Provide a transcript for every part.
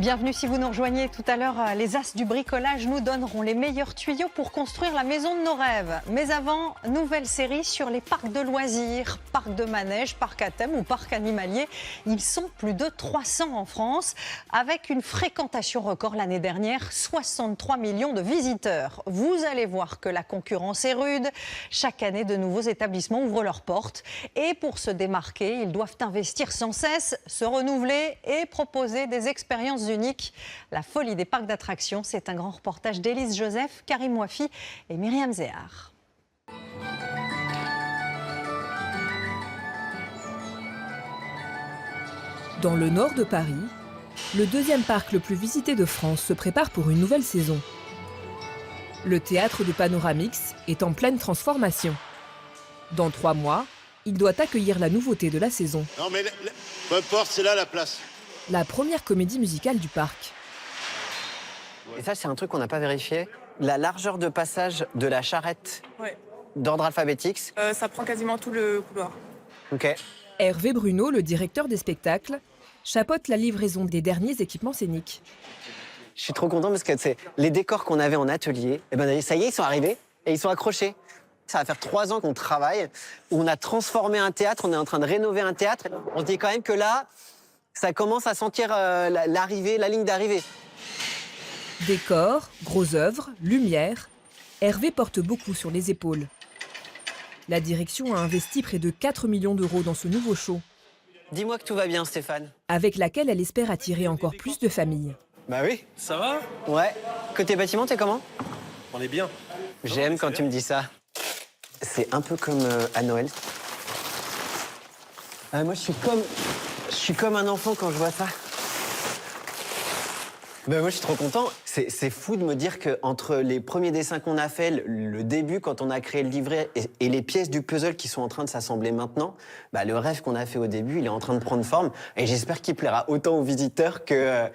Bienvenue si vous nous rejoignez. Tout à l'heure, les As du bricolage nous donneront les meilleurs tuyaux pour construire la maison de nos rêves. Mais avant, nouvelle série sur les parcs de loisirs, parcs de manège, parcs à thème ou parcs animaliers. Ils sont plus de 300 en France, avec une fréquentation record l'année dernière, 63 millions de visiteurs. Vous allez voir que la concurrence est rude. Chaque année, de nouveaux établissements ouvrent leurs portes. Et pour se démarquer, ils doivent investir sans cesse, se renouveler et proposer des expériences unique. La folie des parcs d'attractions, c'est un grand reportage d'Élise Joseph, Karim Ouafi et Myriam Zéhar. Dans le nord de Paris, le deuxième parc le plus visité de France se prépare pour une nouvelle saison. Le théâtre de Panoramix est en pleine transformation. Dans 3 mois, il doit accueillir la nouveauté de la saison. Non mais peu importe, c'est là la place. La première comédie musicale du parc. Et ça, c'est un truc qu'on n'a pas vérifié. La largeur de passage de la charrette d'ordre alphabétique. Ça prend quasiment tout le couloir. Ok. Hervé Bruno, le directeur des spectacles, chapeaute la livraison des derniers équipements scéniques. Je suis trop content parce que les décors qu'on avait en atelier, eh ben, ça y est, ils sont arrivés et ils sont accrochés. Ça va faire 3 ans qu'on travaille, où on a transformé un théâtre, on est en train de rénover un théâtre. On se dit quand même que là, ça commence à sentir l'arrivée, la ligne d'arrivée. Décors, gros œuvres, lumière, Hervé porte beaucoup sur les épaules. La direction a investi près de 4 millions d'euros dans ce nouveau show. Dis-moi que tout va bien, Stéphane. Avec laquelle elle espère attirer encore plus de familles. Bah oui. Ça va? Ouais. Côté bâtiment, t'es comment? On est bien. J'aime quand tu me dis ça. C'est un peu comme à Noël. Moi, je suis comme un enfant quand je vois ça. Ben moi, je suis trop content. C'est fou de me dire qu'entre les premiers dessins qu'on a fait, le début, quand on a créé le livret, et les pièces du puzzle qui sont en train de s'assembler maintenant, bah, le rêve qu'on a fait au début, il est en train de prendre forme. Et j'espère qu'il plaira autant aux visiteurs que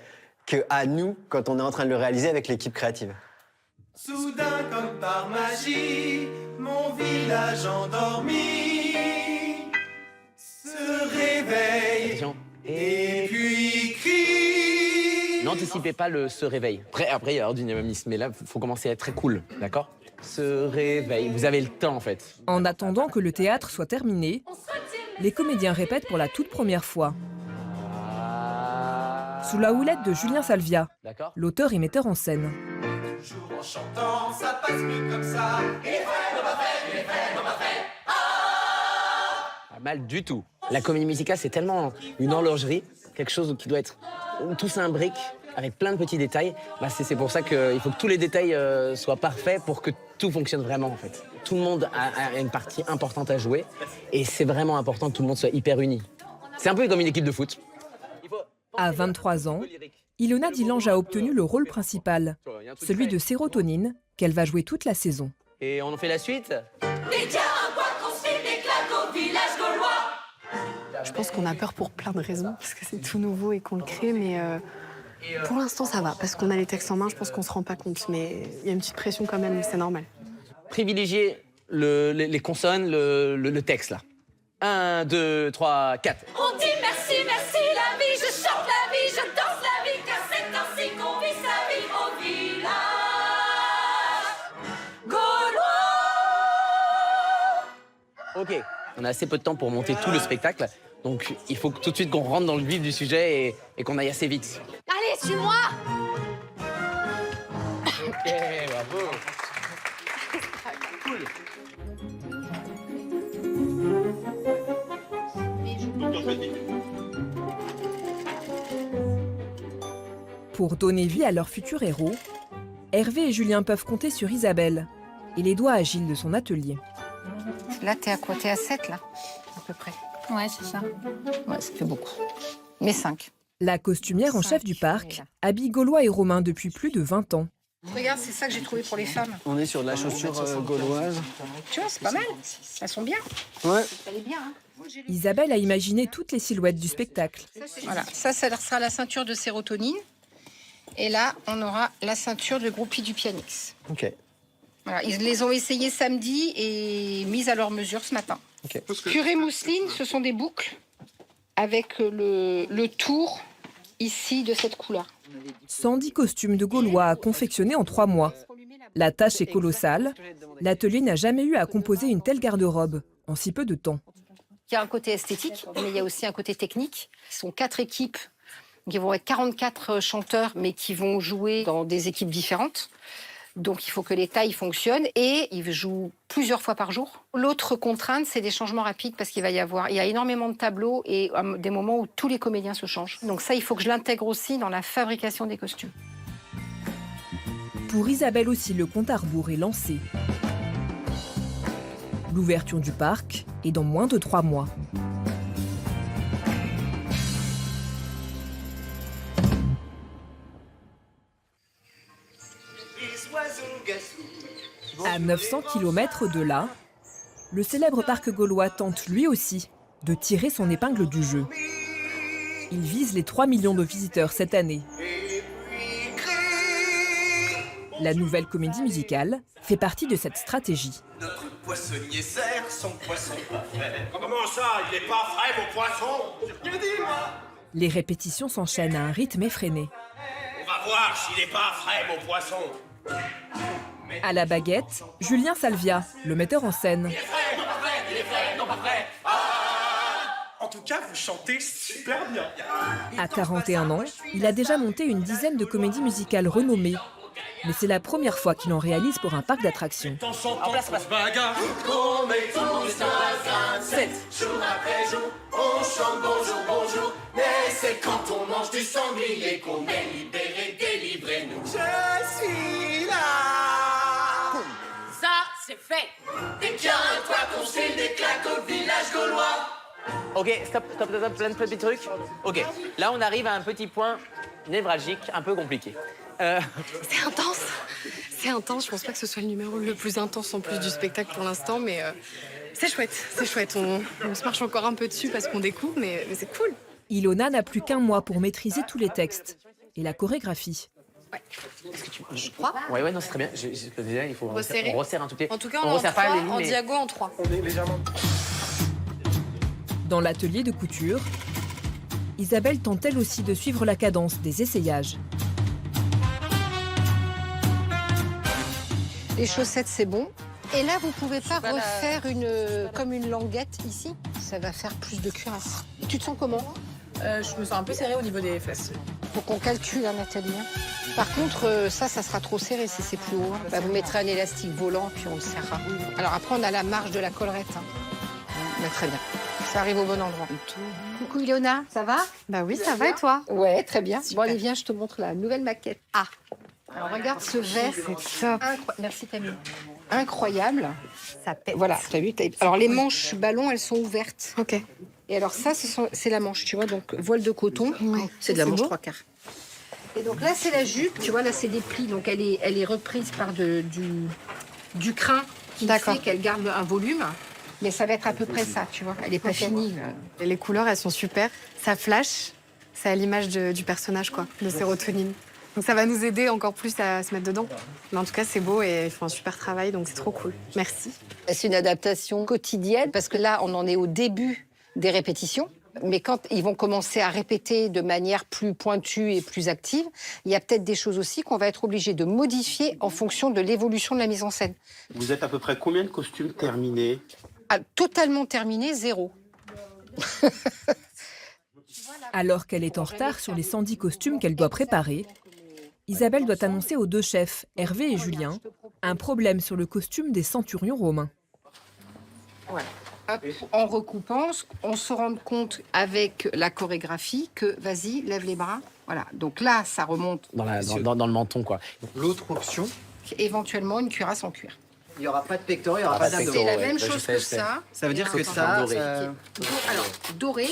à nous, quand on est en train de le réaliser avec l'équipe créative. Soudain, comme par magie, mon village endormi se réveille. Attention. Et puis crie. N'anticipez pas le se réveil. Après, il y a du dynamisme, mais là, il faut commencer à être très cool, d'accord? Se réveille. Vous avez le temps, en fait. En attendant que le théâtre soit terminé, les comédiens répètent pour la toute première fois. Sous la houlette de Julien Salvia, l'auteur et metteur en scène. Toujours en chantant, ça passe mieux comme ça. Il est vrai, non pas fait, il est vrai, non pas fait. Pas mal du tout. La comédie musicale, c'est tellement une horlogerie, quelque chose qui doit être tout s'imbrique avec plein de petits détails. Bah c'est pour ça qu'il faut que tous les détails soient parfaits pour que tout fonctionne vraiment, en fait. Tout le monde a une partie importante à jouer et c'est vraiment important que tout le monde soit hyper uni. C'est un peu comme une équipe de foot. À 23 ans, Ilona Dilange a obtenu le rôle principal, celui de Sérotonine, qu'elle va jouer toute la saison. Et on en fait la suite? Je pense qu'on a peur pour plein de raisons, parce que c'est tout nouveau et qu'on le crée, mais pour l'instant ça va, parce qu'on a les textes en main, je pense qu'on se rend pas compte, mais il y a une petite pression quand même, c'est normal. Privilégier les consonnes, le texte, là. 1, 2, 3, 4. On dit merci, merci la vie, je chante la vie, je danse la vie, car c'est ainsi qu'on vit sa vie au village gaulois. Ok, on a assez peu de temps pour monter tout le spectacle, donc il faut tout de suite qu'on rentre dans le vif du sujet et qu'on aille assez vite. Allez, suis-moi. Ok, bravo. Cool. Pour donner vie à leurs futurs héros, Hervé et Julien peuvent compter sur Isabelle et les doigts agiles de son atelier. Là, t'es à quoi? T'es à 7, là, à peu près. Ouais, c'est ça. Ouais, ça fait beaucoup. Mais 5. La costumière en chef du parc habille Gaulois et Romains depuis plus de 20 ans. Regarde, c'est ça que j'ai trouvé pour les femmes. On est sur de la chaussure gauloise. Tu vois, c'est pas mal. Elles sont bien. Ouais. Elle est bien, hein. Isabelle a imaginé toutes les silhouettes du spectacle. Voilà, ça sera la ceinture de Sérotonine. Et là, on aura la ceinture de Groupie du Pianix. Ok. Voilà, ils les ont essayées samedi et mises à leur mesure ce matin. Okay. Purée mousseline, ce sont des boucles avec le tour ici de cette couleur. 110 costumes de Gaulois à confectionner en 3 mois. La tâche est colossale. L'atelier n'a jamais eu à composer une telle garde-robe en si peu de temps. Il y a un côté esthétique, mais il y a aussi un côté technique. Ce sont 4 équipes qui vont être 44 chanteurs, mais qui vont jouer dans des équipes différentes. Donc il faut que les tailles fonctionnent et ils jouent plusieurs fois par jour. L'autre contrainte, c'est des changements rapides parce il y a énormément de tableaux et des moments où tous les comédiens se changent. Donc ça, il faut que je l'intègre aussi dans la fabrication des costumes. Pour Isabelle aussi, le compte à rebours est lancé. L'ouverture du parc est dans moins de 3 mois. À 900 km de là, le célèbre parc gaulois tente lui aussi de tirer son épingle du jeu. Il vise les 3 millions de visiteurs cette année. La nouvelle comédie musicale fait partie de cette stratégie. Notre poissonnier sert son poisson parfait. Comment ça, il est pas frais, mon poisson? J'ai rien dit, moi. Les répétitions s'enchaînent à un rythme effréné. On va voir s'il est pas frais, mon poisson. À la baguette, Julien Salvia, le metteur en scène. Il est frais, non pas frais. En tout cas, vous chantez super bien. À 41 ans, il a déjà monté une dizaine de comédies musicales renommées. Mais c'est la première fois qu'il en réalise pour un parc d'attractions. En place, bagarre. On met tout sur la scène. Jour après jour, on chante bonjour, bonjour. Mais c'est quand on mange du sanglier qu'on est libéré, délivrez-nous. Je suis là. Ça, c'est fait. Et tiens-toi ton style des claques au village gaulois. Ok, stop, plein de petits trucs. Ok, là on arrive à un petit point névralgique, un peu compliqué. C'est intense. C'est intense. Je pense pas que ce soit le numéro le plus intense en plus du spectacle pour l'instant, mais c'est chouette. C'est chouette. On se marche encore un peu dessus parce qu'on découvre, mais c'est cool. Ilona n'a plus qu'un mois pour maîtriser tous les textes et la chorégraphie. Ouais. Je crois. Ouais, non, c'est très bien. Déjà, il faut Resserrer. on resserre un tout petit peu. En tout cas, on est en 3, en diago en 3. On est légèrement. Dans l'atelier de couture, Isabelle tente elle aussi de suivre la cadence des essayages. Les chaussettes, c'est bon. Et là, vous pouvez pas refaire comme une languette ici. Ça va faire plus de cuirasse. Et tu te sens comment? Je me sens un peu serrée au niveau des fesses. Faut qu'on calcule, Nathalie. Par contre, ça sera trop serré si c'est plus haut. Bah, vous mettrez un élastique volant, puis on le serrera. Alors après, on a la marge de la collerette. Mais très bien. Ça arrive au bon endroit. Coucou, Ilona, ça va? Bah oui, ça va et toi? Ouais, très bien. Super. Bon, allez, viens, je te montre la nouvelle maquette. Ah. Alors regarde ce vert, c'est top. Merci Camille. Incroyable. Ça pète. Voilà, t'as vu. Alors les manches ballon, elles sont ouvertes. Ok. Et alors ça, c'est la manche, tu vois. Donc voile de coton, c'est de la manche 3/4. Et donc là, c'est la jupe. Tu vois, là, c'est des plis. Donc elle est reprise par du crin qui fait qu'elle garde un volume. Mais ça va être à peu près ça, tu vois. Elle est pas finie. Et les couleurs, elles sont super. Ça flash. C'est à l'image du personnage, quoi, de sérotonine. Donc ça va nous aider encore plus à se mettre dedans. Mais en tout cas, c'est beau et ils font un super travail, donc c'est trop cool. Merci. C'est une adaptation quotidienne parce que là, on en est au début des répétitions. Mais quand ils vont commencer à répéter de manière plus pointue et plus active, il y a peut-être des choses aussi qu'on va être obligé de modifier en fonction de l'évolution de la mise en scène. Vous êtes à peu près combien de costumes terminés? Ah, totalement terminé, 0. Alors qu'elle est en retard sur les 110 costumes qu'elle doit préparer, Isabelle doit annoncer aux 2 chefs, Hervé et Julien, un problème sur le costume des centurions romains. Voilà. Hop, en recoupant, on se rend compte avec la chorégraphie que, vas-y, lève les bras. Voilà, donc là, ça remonte. Dans le menton, quoi. L'autre option, éventuellement une cuirasse en cuir. il n'y aura pas de pectoraux, il n'y aura pas d'abdos. C'est la même Ouais, chose je sais, que je sais. ça. Ça veut dire que Et ça... doré. Alors, doré.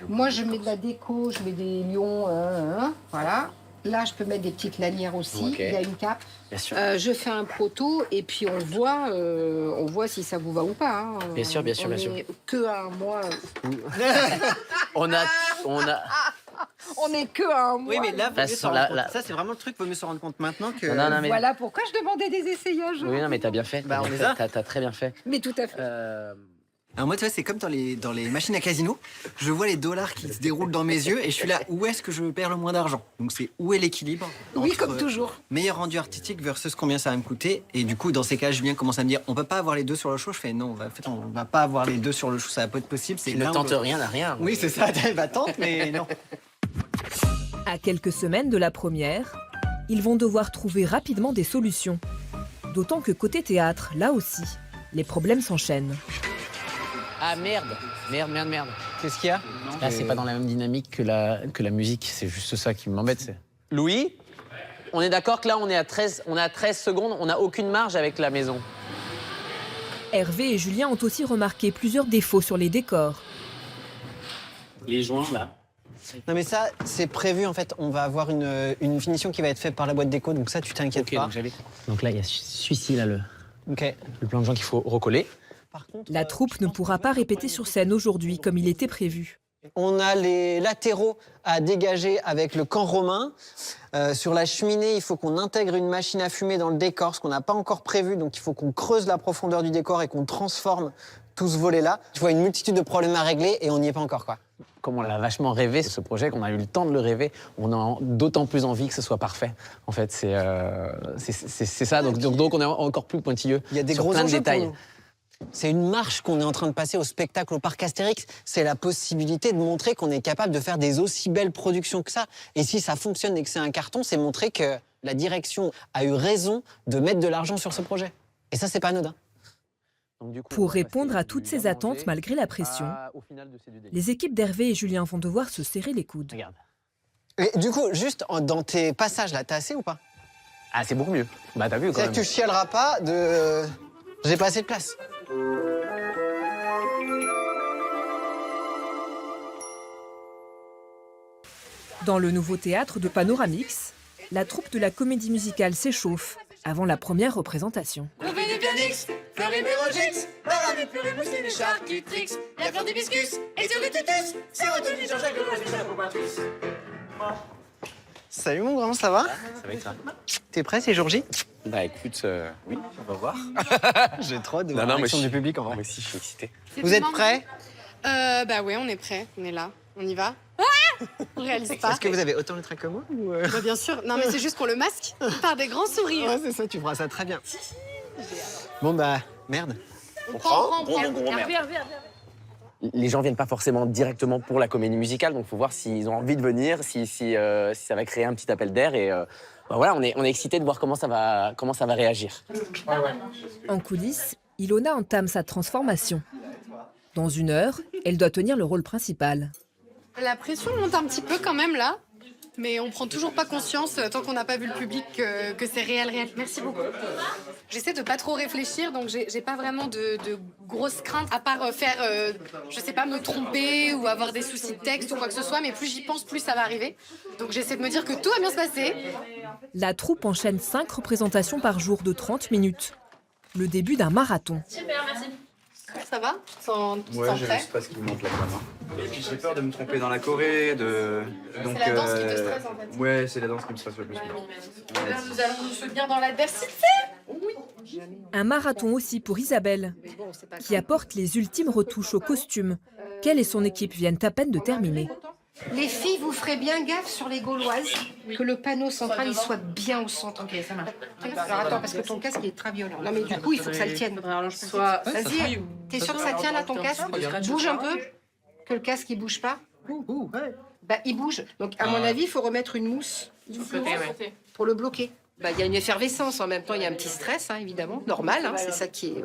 Moi, je mets de la déco, je mets des lions, voilà. Là, je peux mettre des petites lanières aussi. Ok. Il y a une cape. Bien sûr. Je fais un proto et puis on voit si ça vous va ou pas. Hein. Bien sûr, bien sûr, On bien sûr. est que à un mois. On a. On est que à un mois. Oui, mais là, La- vaut mieux s'en rendre la- compte. Ça, c'est vraiment le truc, vaut mieux se rendre compte maintenant que... Non, mais... Voilà pourquoi je demandais des essayages. Oui, non, mais t'as bien fait. Bah, on les a. T'as très bien fait. Mais tout à fait. Alors moi, tu vois, c'est comme dans les machines à casino. Je vois les dollars qui se déroulent dans mes yeux et je suis là, où est-ce que je perds le moins d'argent? Donc c'est où est l'équilibre? Oui, entre comme toujours. Meilleur rendu artistique versus combien ça va me coûter. Et du coup, dans ces cas, Julien commence à me dire, on peut pas avoir les deux sur le show. Je fais, non, en fait, on va pas avoir les deux sur le show, ça va pas être possible. Tu ne tentes rien à rien. Oui, c'est ça, bah tente, mais non. À quelques semaines de la première, ils vont devoir trouver rapidement des solutions. D'autant que côté théâtre, là aussi, les problèmes s'enchaînent. Ah merde. Qu'est-ce qu'il y a? Là, c'est pas dans la même dynamique que la musique. C'est juste ça qui m'embête. Louis, on est d'accord que là, on est à 13 secondes. On n'a aucune marge avec la maison. Hervé et Julien ont aussi remarqué plusieurs défauts sur les décors. Les joints, là. Non mais ça, c'est prévu en fait. On va avoir une finition qui va être faite par la boîte déco, donc ça, tu t'inquiètes pas. Donc là, il y a celui-ci, là, le plan de joint qu'il faut recoller. Par contre, La troupe ne pourra pas répéter sur scène aujourd'hui comme il était prévu. on a les latéraux à dégager avec le camp romain. Sur la cheminée, il faut qu'on intègre une machine à fumer dans le décor, ce qu'on n'a pas encore prévu. Donc il faut qu'on creuse la profondeur du décor et qu'on transforme tout ce volet-là. Tu vois, une multitude de problèmes à régler et on n'y est pas encore, quoi. Comme on l'a vachement rêvé, ce projet, qu'on a eu le temps de le rêver, on a d'autant plus envie que ce soit parfait. En fait, c'est ça. Donc on est encore plus pointilleux. Il y a des sur gros plein de enjeux pour détails. nous. C'est une marche qu'on est en train de passer au spectacle au Parc Astérix. C'est la possibilité de montrer qu'on est capable de faire des aussi belles productions que ça. Et si ça fonctionne et que c'est un carton, c'est montrer que la direction a eu raison de mettre de l'argent sur ce projet. Et ça, c'est pas anodin. Pour répondre à toutes ces attentes malgré la pression, les équipes d'Hervé et Julien vont devoir se serrer les coudes. Regarde. Et du coup, juste dans tes passages là, t'as assez ou pas? Ah, c'est beaucoup mieux. Bah, t'as vu quand C'est-à-dire même. que tu chialeras pas de... J'ai pas assez de place. Dans le nouveau théâtre de Panoramix, la troupe de la comédie musicale s'échauffe avant la première représentation. Courbet du pianix, Fleury-Mérogix, Maramé, Pleury-Mousseline, les charcuteries, la fleur d'hibiscus, et sur le tutus, c'est retenu Jean-Jacques le la combattrice. Salut mon grand, ça va? Ça va être ça. T'es prêt, c'est jour J? Bah écoute, oui, on va voir. J'ai trop hâte de voir la réaction du public en vrai. Moi aussi, je suis excité. Vous êtes prêts? Bah ouais, on est prêt, on est là, on y va. On réalise pas. Est-ce que vous avez autant le trac que moi ou Bah bien sûr, non mais c'est juste qu'on le masque par des grands sourires. Ouais, c'est ça, tu feras ça très bien. Bon bah, merde. On prend. Les gens viennent pas forcément directement pour la comédie musicale, donc il faut voir s'ils ont envie de venir, si ça va créer un petit appel d'air. Et bah voilà, on est excités de voir comment ça va réagir. En coulisses, Ilona entame sa transformation. Dans 1 heure, elle doit tenir le rôle principal. La pression monte un petit peu quand même là, mais on prend toujours pas conscience tant qu'on n'a pas vu le public que c'est réel. Merci beaucoup. J'essaie de pas trop réfléchir, donc j'ai pas vraiment de grosses craintes à part faire, je sais pas, me tromper ou avoir des soucis de texte ou quoi que ce soit, mais plus j'y pense, plus ça va arriver. Donc j'essaie de me dire que tout va bien se passer. La troupe enchaîne 5 représentations par jour de 30 minutes. Le début d'un marathon. Super, merci. Ça va? Sans J'ai le stress qui me monte là quand même. Et puis j'ai peur de me tromper dans la choré, donc c'est la danse qui te stresse en fait. Ouais, c'est la danse qui me stresse le plus. Nous allons nous soutenir dans l'adversité. Oui. Un marathon aussi pour Isabelle, qui apporte les ultimes retouches au costume, qu'elle et son équipe viennent à peine de terminer. Les filles, vous ferez bien gaffe sur les Gauloises, que le panneau central il soit bien au centre. Ok, ça marche. Alors attends, parce que ton casque il est très violent. Non mais du coup, il faut que ça le tienne. Vas-y, t'es sûr que ça tient là ton casque? Bouge un peu, que le casque il bouge pas. Bah il bouge. Donc à mon avis, il faut remettre une mousse pour le bloquer. Bah il y a une effervescence en même temps, il y a un petit stress évidemment, normal. C'est ça qui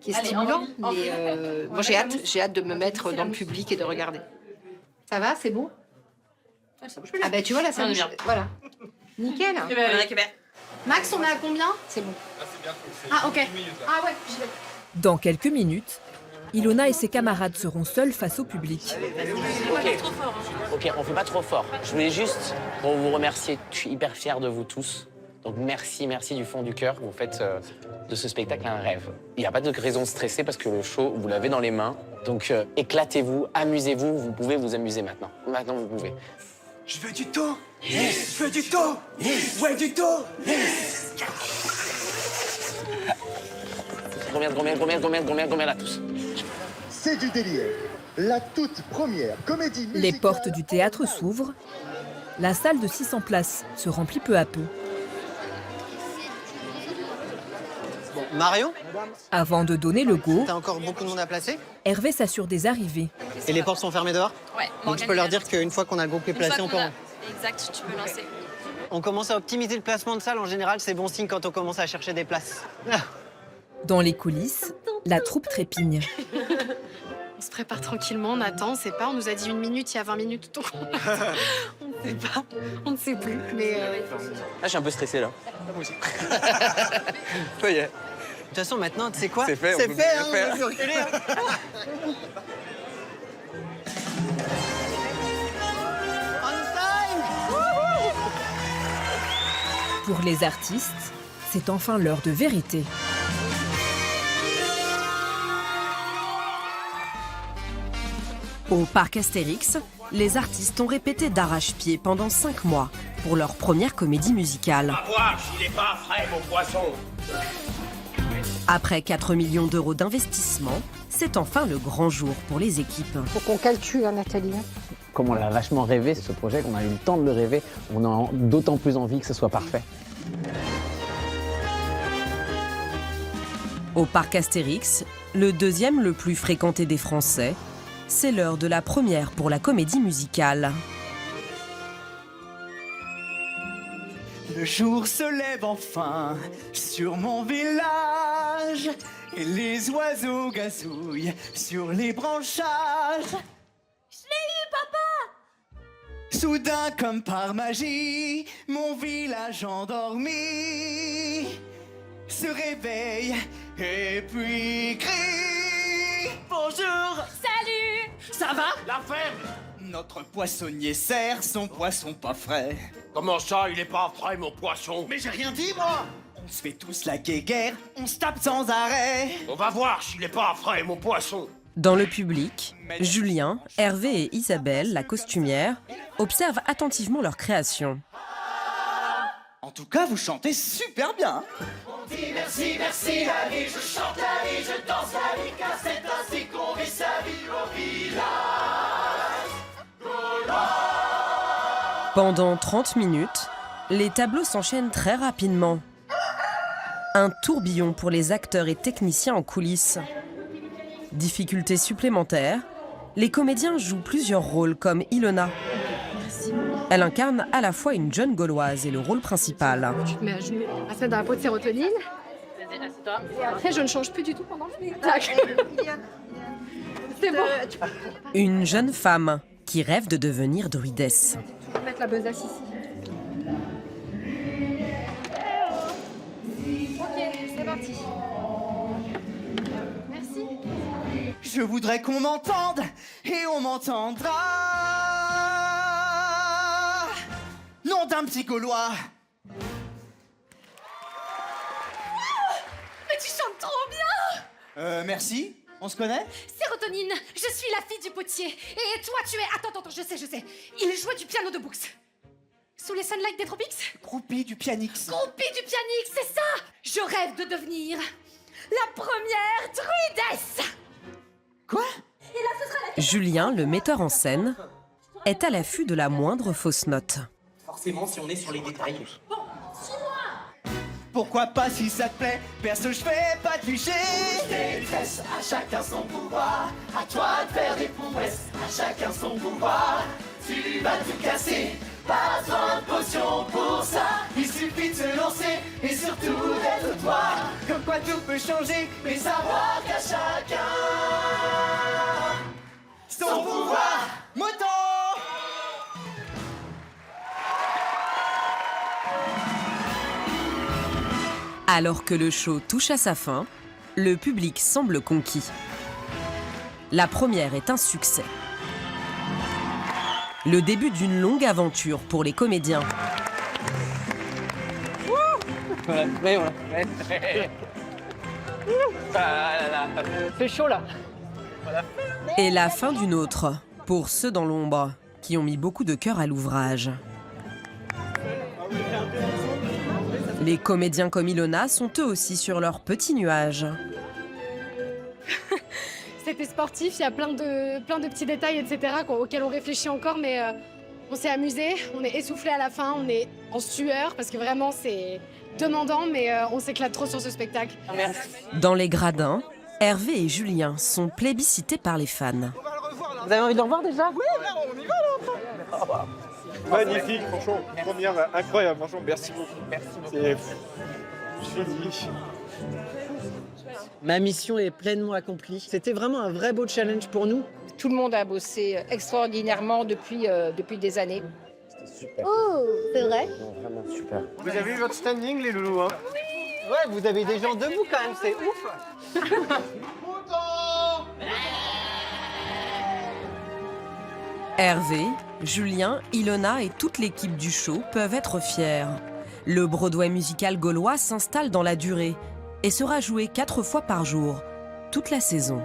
est stimulant. Mais moi j'ai hâte de me mettre dans le public et de regarder. Ça va, c'est bon? Ah bah tu vois là, ça bouge. Voilà. Nickel. Max, on est à combien? C'est bon. Ah ok. Ah ouais, j'y vais. Dans quelques minutes, Ilona et ses camarades seront seuls face au public. Ok, on fait pas trop fort. Je voulais juste vous remercier. Je suis hyper fier de vous tous. Donc merci du fond du cœur. Vous faites de ce spectacle un rêve. Il n'y a pas de raison de stresser parce que le show, vous l'avez dans les mains. Donc éclatez-vous, amusez-vous. Vous pouvez vous amuser maintenant. Maintenant, vous pouvez. Je veux du taux. Je veux du taux. Ouais, du taux. Combien là tous? c'est du délire. La toute première comédie musicale... Les portes du théâtre s'ouvrent. La salle de 600 places se remplit peu à peu. Bon, Marion, Avant de donner le go, t'as encore beaucoup de monde à placer? Hervé s'assure des arrivées. Et les portes sont fermées dehors? Ouais. Donc je peux leur dire qu'une fois qu'on a le groupe qui est placé, on peut... Exact, tu peux lancer. On commence à optimiser le placement de salle. En général, c'est bon signe quand on commence à chercher des places. Dans les coulisses, la troupe trépigne. On se prépare tranquillement, on attend, on sait pas. On nous a dit 1 minute, il y a 20 minutes. Donc on ne sait pas, on ne sait plus. Mais Là, je suis un peu stressé, là. Moi aussi. Ça y est. De toute façon, maintenant, tu sais quoi? C'est fait, on c'est peut fait, plus hein, rien on peut plus reculer, hein. Pour les artistes, c'est enfin l'heure de vérité. Au parc Astérix, les artistes ont répété d'arrache-pied pendant 5 mois pour leur première comédie musicale. On va voir s'il est pas frais, mon poisson. Après 4 millions d'euros d'investissement, c'est enfin le grand jour pour les équipes. Faut qu'on calcule, Nathalie. Comme on l'a vachement rêvé, ce projet, qu'on a eu le temps de le rêver, on a d'autant plus envie que ce soit parfait. Au parc Astérix, le deuxième le plus fréquenté des Français, c'est l'heure de la première pour la comédie musicale. Le jour se lève enfin sur mon village et les oiseaux gazouillent sur les branchages. Je l'ai eu, papa! Soudain, comme par magie, mon village endormi se réveille et puis crie. Bonjour! Salut! Ça va? La ferme! Notre poissonnier sert son poisson pas frais. Comment ça, il est pas frais, mon poisson? Mais j'ai rien dit, moi! On se fait tous la guéguerre, on se tape sans arrêt. On va voir s'il est pas frais, mon poisson. Dans le public, Julien, Hervé et Isabelle, la costumière, observent attentivement leur création. En tout cas, vous chantez super bien. On dit merci, merci la vie, je chante la vie, je danse la vie, car c'est ainsi qu'on vit sa vie au village. Pendant 30 minutes, les tableaux s'enchaînent très rapidement. Un tourbillon pour les acteurs et techniciens en coulisses. Difficulté supplémentaire, les comédiens jouent plusieurs rôles comme Ilona. Elle incarne à la fois une jeune Gauloise et le rôle principal. je te mets à genoux, à se mettre dans la peau de sérotonine. Et après, je ne change plus du tout pendant le spectacle. C'est bon. Une jeune femme qui rêve de devenir druidesse. Je vais mettre la besace ici. Ok, c'est parti. Merci. Je voudrais qu'on m'entende et on m'entendra. Nom d'un petit Gaulois. Mais tu chantes trop bien! Merci. On se connaît? Sérotonine, je suis la fille du potier. Et toi, tu es... Attends, je sais. Il jouait du piano de Books. Sous les sunlights des tropiques? Groupie du Pianix. Groupie du pianix, c'est ça! Je rêve de devenir la première druidesse! Quoi? Et là, ce sera la... Julien, le metteur en scène, est à l'affût de la moindre fausse note. Forcément, si on est sur les détails. Pourquoi pas si ça te plaît? Perso, je fais pas de clichés. Détresse, à chacun son pouvoir. À toi de faire des prouesses, à chacun son pouvoir. Tu vas te casser, pas besoin de potion pour ça. Il suffit de se lancer et surtout d'être toi. Comme quoi tout peut changer, Mais savoir qu'à chacun son pouvoir. Moto! Alors que le show touche à sa fin, le public semble conquis. La première est un succès. Le début d'une longue aventure pour les comédiens. C'est chaud là. Et la fin d'une autre, pour ceux dans l'ombre, qui ont mis beaucoup de cœur à l'ouvrage. Les comédiens comme Ilona sont eux aussi sur leur petit nuage. C'était sportif, il y a plein de petits détails, etc. auxquels on réfléchit encore, mais on s'est amusé, on est essoufflé à la fin, on est en sueur, parce que vraiment c'est demandant, mais on s'éclate trop sur ce spectacle. Merci. Dans les gradins, Hervé et Julien sont plébiscités par les fans. Vous avez envie de le revoir déjà? Oui, là, on y va là. Magnifique, franchement, première incroyable, franchement, merci beaucoup. Merci beaucoup. Je suis Ma mission est pleinement accomplie. C'était vraiment un vrai beau challenge pour nous. Tout le monde a bossé extraordinairement depuis des années. Oh, c'est vrai? Vraiment super. Vous avez vu votre standing, les loulous, hein? Oui. Ouais, vous avez des gens debout quand même, c'est ouf. Hervé, Julien, Ilona et toute l'équipe du show peuvent être fiers. Le Broadway musical gaulois s'installe dans la durée et sera joué 4 fois par jour, toute la saison.